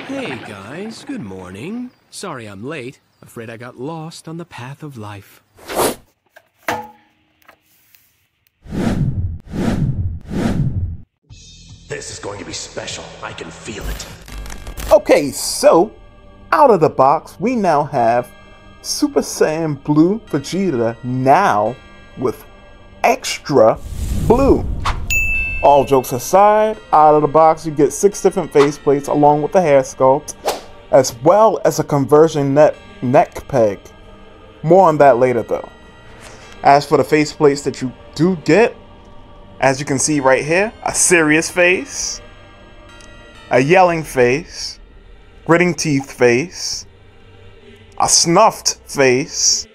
Hey guys, good morning. Sorry I'm late. Afraid I got lost on the path of life. This is going to be special. I can feel it. Okay, so out of the box, we now have Super Saiyan Blue Vegeta now with extra blue. All jokes aside, out of the box you get 6 different faceplates along with the hair sculpt, as well as a conversion neck peg. More on that later though. As for the faceplates that you do get, as you can see right here, a serious face, a yelling face, gritting teeth face, a snuffed face,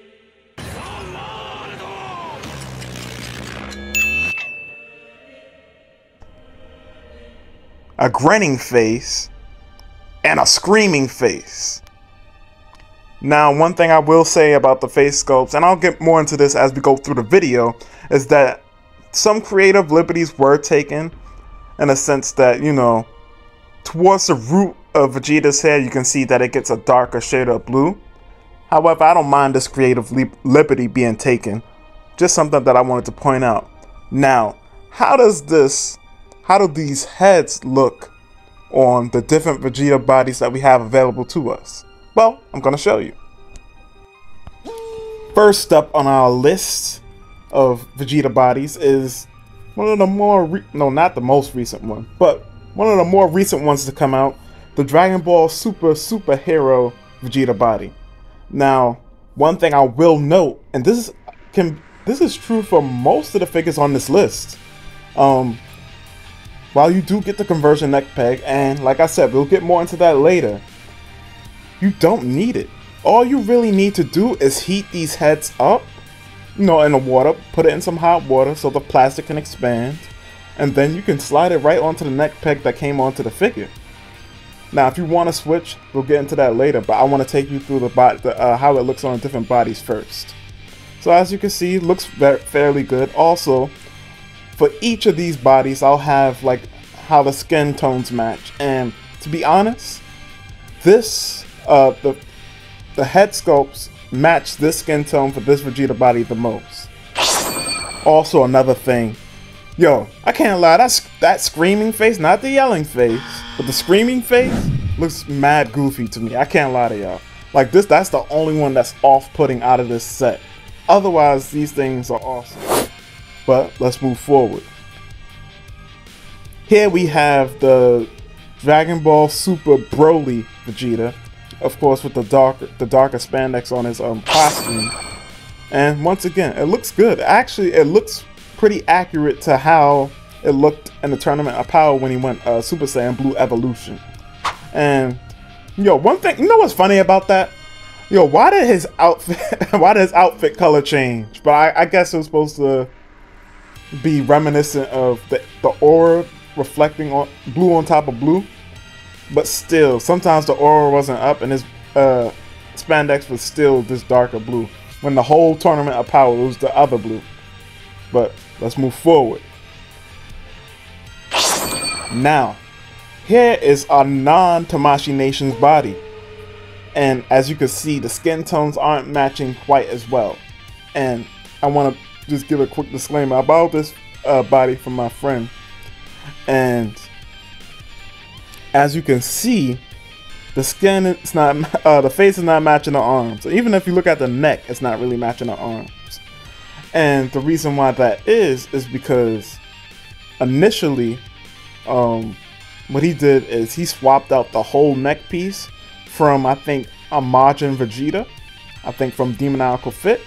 a grinning face, and a screaming face. Now, one thing I will say about the face sculpts, and I'll get more into this as we go through the video, is that some creative liberties were taken in a sense that, you know, towards the root of Vegeta's hair, you can see that it gets a darker shade of blue. However, I don't mind this creative liberty being taken. Just something that I wanted to point out. Now, how do these heads look on the different Vegeta bodies that we have available to us? Well, I'm going to show you. First up on our list of Vegeta bodies is one of the more, not the most recent one, but one of the more recent ones to come out, the Dragon Ball Superhero Vegeta body. Now, one thing I will note, and this is true for most of the figures on this list, while you do get the conversion neck peg, and like I said, we'll get more into that later, you don't need it. All you really need to do is heat these heads up, you know, in the water, put it in some hot water so the plastic can expand, and then you can slide it right onto the neck peg that came onto the figure. Now, if you want to switch, we'll get into that later, but I want to take you through how it looks on different bodies first. So as you can see, it looks fairly good. Also, for each of these bodies, I'll have like how the skin tones match, and to be honest, this the head sculpts match this skin tone for this Vegeta body the most. Also, another thing, yo, I can't lie, that screaming face, not the yelling face, but the screaming face looks mad goofy to me. I can't lie to y'all. Like this, that's the only one that's off-putting out of this set. Otherwise, these things are awesome. But let's move forward. Here we have the Dragon Ball Super Broly Vegeta, of course with the darker spandex on his costume. And once again, it looks good. Actually, it looks pretty accurate to how it looked in the Tournament of Power when he went Super Saiyan Blue Evolution. And yo, one thing, you know what's funny about that? Yo, why did his outfit color change? But I guess it was supposed to be reminiscent of the aura reflecting on blue on top of blue. But still, sometimes the aura wasn't up and his spandex was still this darker blue. When the whole Tournament of Power was the other blue. But let's move forward. Now, here is our non-Tamashii Nation's body. And as you can see, the skin tones aren't matching quite as well. And I want to just give a quick disclaimer about this body from my friend. And as you can see, the skin is not, the face is not matching the arms. Even if you look at the neck, it's not really matching the arms. And the reason why that is because initially, what he did is he swapped out the whole neck piece from, I think, a Majin Vegeta, I think from Demoniacal Fit,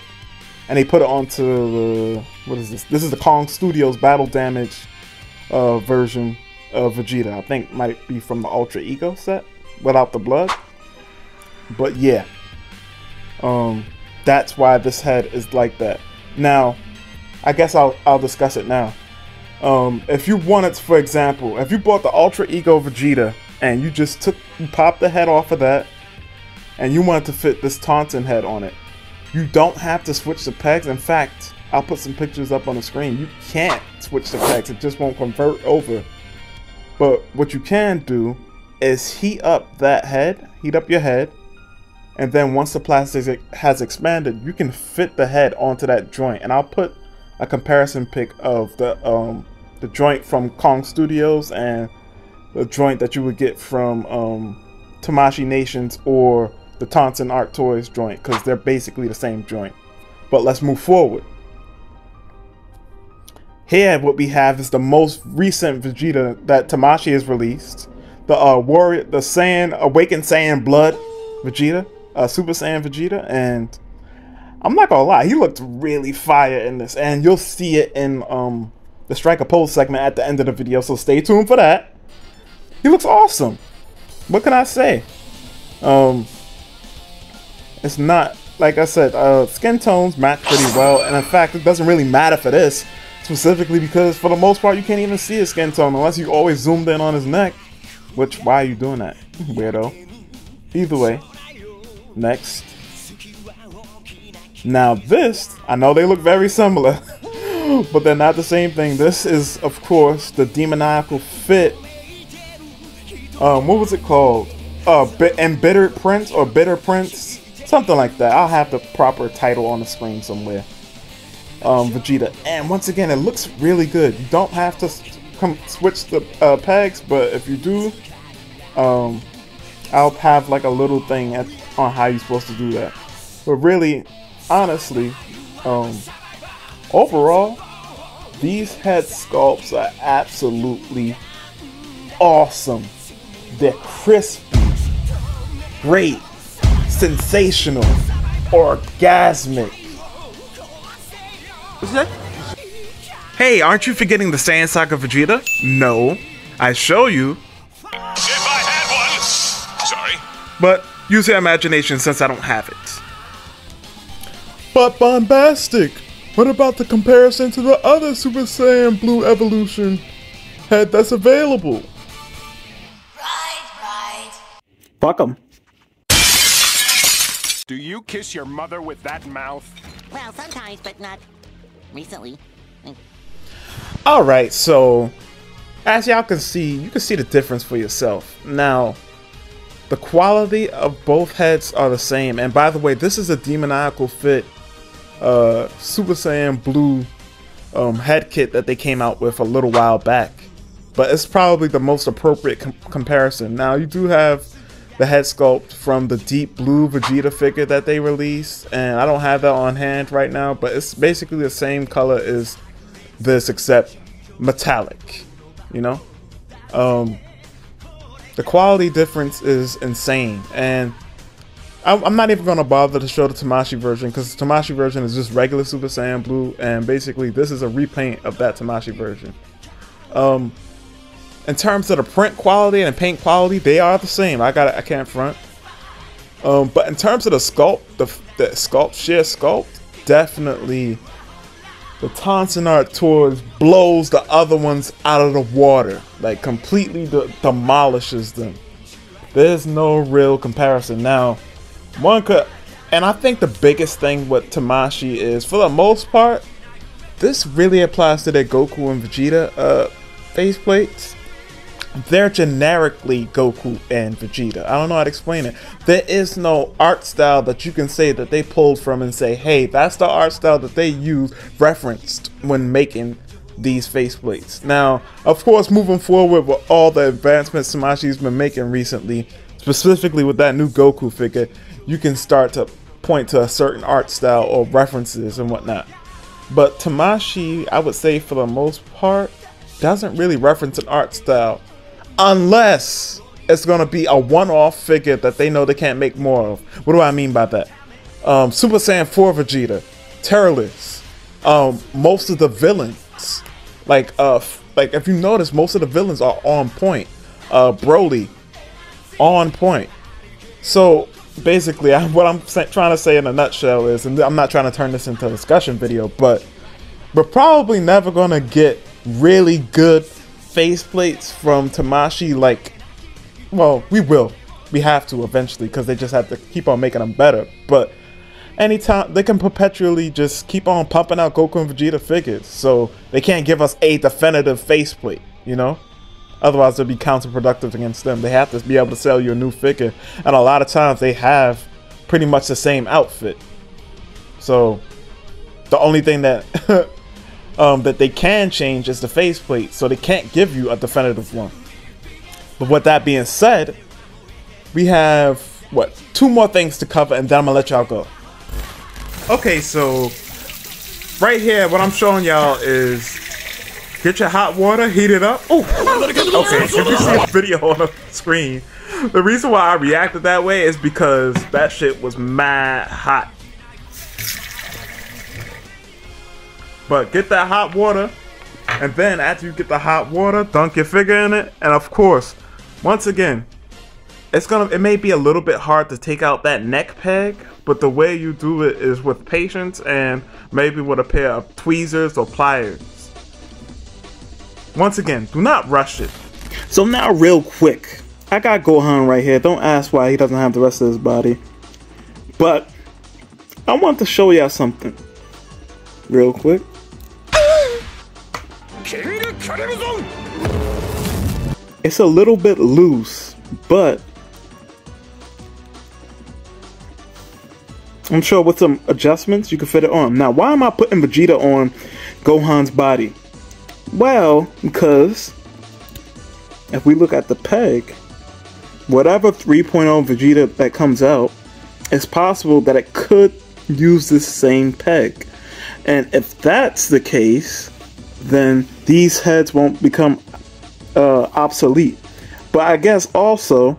and he put it onto the, what is this? This is the Kong Studios Battle Damage version of Vegeta. I think might be from the Ultra Ego set without the blood. But yeah, that's why this head is like that. Now, I guess I'll discuss it now. If you wanted, for example, if you bought the Ultra Ego Vegeta and you popped the head off of that and you wanted to fit this Tonsen head on it, you don't have to switch the pegs. In fact, I'll put some pictures up on the screen. You can't switch the pegs, it just won't convert over. But what you can do is heat up that head, heat up your head, and then once the plastic has expanded, you can fit the head onto that joint. And I'll put a comparison pic of the joint from Kong Studios and the joint that you would get from Tamashii Nations or the Tonsen Art Toys joint, because they're basically the same joint. But let's move forward. Here what we have is the most recent Vegeta that Tamashii has released. The Saiyan, Awakened Saiyan Blood Vegeta, Super Saiyan Vegeta, and I'm not gonna lie, he looked really fire in this, and you'll see it in the Strike a Pose segment at the end of the video, so stay tuned for that. He looks awesome. What can I say? It's not, like I said, skin tones match pretty well, and in fact it doesn't really matter for this, specifically because for the most part you can't even see his skin tone unless you always zoomed in on his neck, which, why are you doing that, weirdo? Either way, next. Now this, I know they look very similar, but they're not the same thing. This is, of course, the Demoniacal Fit, what was it called? Embittered Prince or Bitter Prince? Something like that. I'll have the proper title on the screen somewhere. Vegeta. And once again, it looks really good. You don't have to switch the pegs, but if you do, I'll have like a little thing on how you're supposed to do that. But really, honestly, overall, these head sculpts are absolutely awesome. They're crispy, great, sensational, orgasmic. What's that? Hey, aren't you forgetting the Saiyan Saga Vegeta? No, I show you. If I had one! Sorry. But use your imagination since I don't have it. But bombastic! What about the comparison to the other Super Saiyan Blue evolution head that's available? Right. Fuck 'em. Do you kiss your mother with that mouth? Well, sometimes, but not recently. Alright, so as y'all can see, you can see the difference for yourself. Now, the quality of both heads are the same. And by the way, this is a Demoniacal Fit Super Saiyan Blue head kit that they came out with a little while back. But it's probably the most appropriate comparison. Now, you do have the head sculpt from the Deep Blue Vegeta figure that they released, and I don't have that on hand right now, but it's basically the same color as this except metallic, you know? The quality difference is insane, and I'm not even going to bother to show the Tamashii version, because the Tamashii version is just regular Super Saiyan Blue, and basically this is a repaint of that Tamashii version. In terms of the print quality and paint quality, they are the same. I can't front. But in terms of the sculpt, sheer sculpt, definitely the Tonsen Art Toys blows the other ones out of the water, like completely demolishes them. There's no real comparison. Now, and I think the biggest thing with Tamashii is, for the most part, this really applies to their Goku and Vegeta faceplates. They're generically Goku and Vegeta. I don't know how to explain it. There is no art style that you can say that they pulled from and say, hey, that's the art style that they used, referenced when making these faceplates. Now, of course, moving forward with all the advancements Tamashii's been making recently, specifically with that new Goku figure, you can start to point to a certain art style or references and whatnot. But Tamashii, I would say for the most part, doesn't really reference an art style, unless it's going to be a one-off figure that they know they can't make more of. What do I mean by that? Super Saiyan 4 Vegeta, Terrorless, most of the villains, like if you notice, most of the villains are on point. Broly, on point. So basically, what I'm trying to say in a nutshell is, and I'm not trying to turn this into a discussion video, but we're probably never going to get really good faceplates from Tamashii. Like, well, we will. We have to eventually, because they just have to keep on making them better. But anytime, they can perpetually just keep on pumping out Goku and Vegeta figures, so they can't give us a definitive faceplate, you know? Otherwise, it'll be counterproductive against them. They have to be able to sell you a new figure, and a lot of times they have pretty much the same outfit. So the only thing that that they can change is the faceplate, so they can't give you a definitive one. But with that being said, we have what, 2 more things to cover, and then I'm gonna let y'all go. Okay, so right here, what I'm showing y'all is get your hot water, heat it up. Oh, okay. If you see a video on the screen, the reason why I reacted that way is because that shit was mad hot. But get that hot water, and then after you get the hot water, dunk your figure in it, and of course, once again, it may be a little bit hard to take out that neck peg, but the way you do it is with patience and maybe with a pair of tweezers or pliers. Once again, do not rush it. So now real quick, I got Gohan right here. Don't ask why he doesn't have the rest of his body. But I want to show y'all something real quick. It's a little bit loose, but I'm sure with some adjustments you can fit it on. Now, why am I putting Vegeta on Gohan's body? Well, because if we look at the peg, whatever 3.0 Vegeta that comes out, it's possible that it could use this same peg. And if that's the case, then these heads won't become obsolete. But I guess also,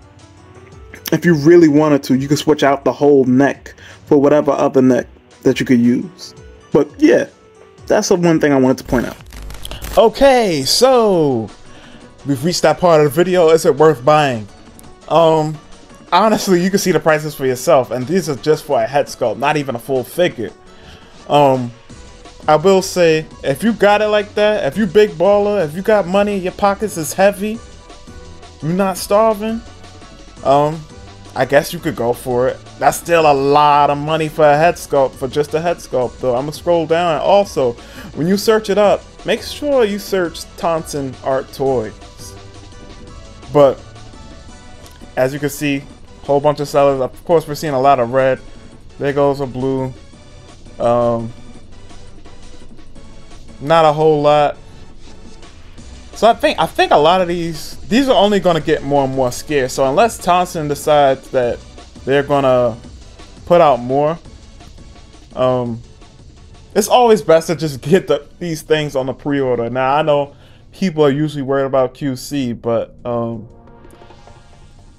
if you really wanted to, you could switch out the whole neck for whatever other neck that you could use. But yeah, that's the one thing I wanted to point out. Okay, so we've reached that part of the video. Is it worth buying? Honestly, you can see the prices for yourself, and these are just for a head sculpt, not even a full figure. I will say, if you got it like that, if you big baller, if you got money, your pockets is heavy, you're not starving, I guess you could go for it. That's still a lot of money for a head sculpt, for just a head sculpt though. I'm gonna scroll down, and also, when you search it up, make sure you search Tonsen Art Toys. But, as you can see, whole bunch of sellers. Of course, we're seeing a lot of red. There goes a blue. Not a whole lot. So I think a lot of these are only gonna get more and more scarce. So unless Tonsen decides that they're gonna put out more, it's always best to just get these things on the pre-order. Now I know people are usually worried about QC, but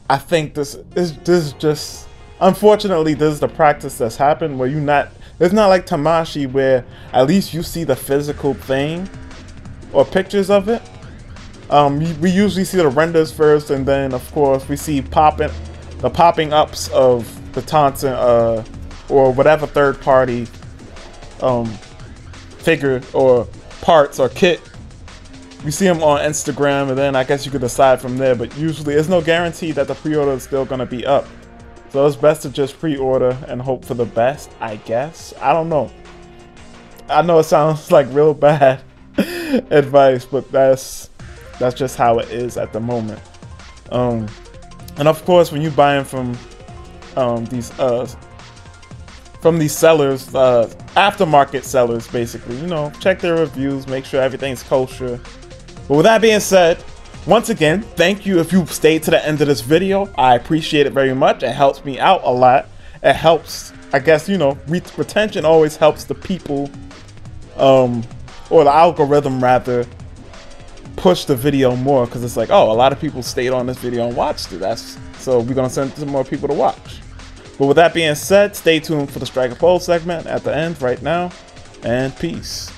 I think this is just, unfortunately, this is the practice that's happened, where it's not like Tamashii, where at least you see the physical thing or pictures of it. We usually see the renders first, and then of course we see the popping ups of the Tonsen or whatever third party figure or parts or kit. We see them on Instagram, and then I guess you could decide from there, but usually there's no guarantee that the pre-order is still going to be up. So it's best to just pre-order and hope for the best, I guess. I don't know. I know it sounds like real bad advice, but that's just how it is at the moment. And of course, when you buy them from these sellers, aftermarket sellers, basically, you know, check their reviews, make sure everything's kosher. But with that being said, once again, thank you if you stayed to the end of this video. I appreciate it very much. It helps me out a lot. It helps, I guess, you know, retention always helps the people, or the algorithm rather, push the video more, because it's like, oh, a lot of people stayed on this video and watched it. So we're gonna send it to more people to watch. But with that being said, stay tuned for the Strike a Pose segment at the end right now, and peace.